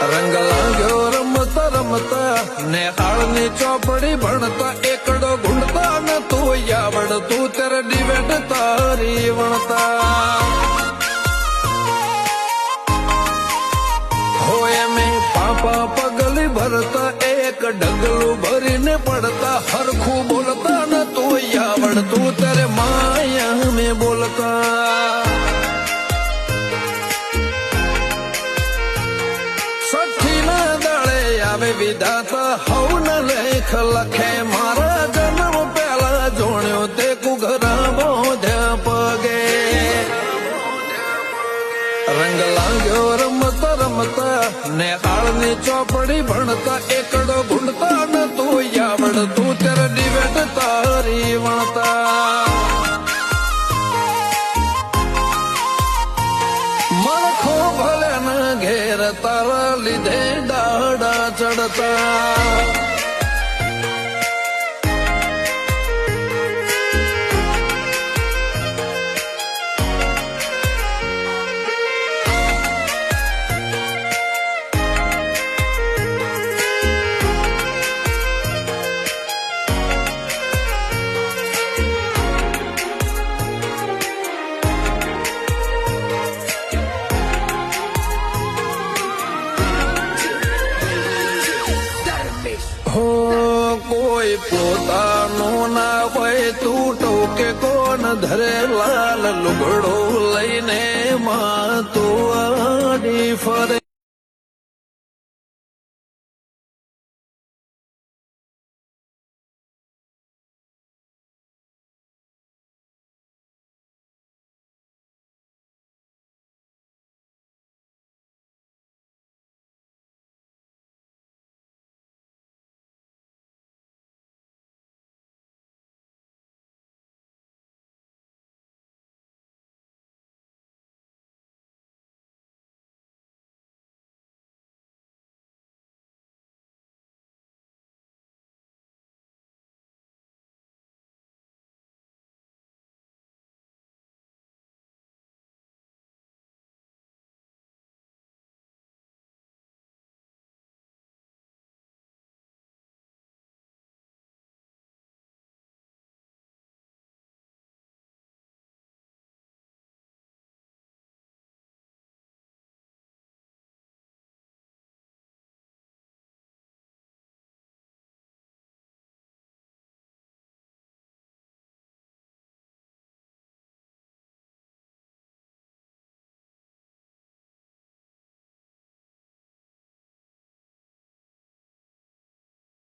રંગ લાગ્યો રમતા રમતા ને હાળની ચોપડી ભણતા એકડો ગુંડતા ન તું આવડતું ત્યારે ડિબેટ તારી વણતા હોય મેં પાપા પગલી ભરતા એક ડગલું ભરીને પડતા હરખું બોલતા ન તું આવડતું ત્યારે માયા મેં બોલતા આવે વિધાતા હવ ન લેખ લખે મારા જન્મ પહેલા જોણ્યો તે કુઘરા બોધ્યા પગે રંગ લાગ્યો રમતા રમતા ને હાળની ચોપડી ભણતા એકડો ગુંડતા ન તું આવડતું ત્યારે ડિબેટ તારી વણતા મણખો ભલે ન ઘેર તારા લીધે દાડા ચડતા કોઈ પોતાનું ના હોય તું ટોકે કોણ ધરે લાલ લુગડો લઈને માં તું આડી ફરે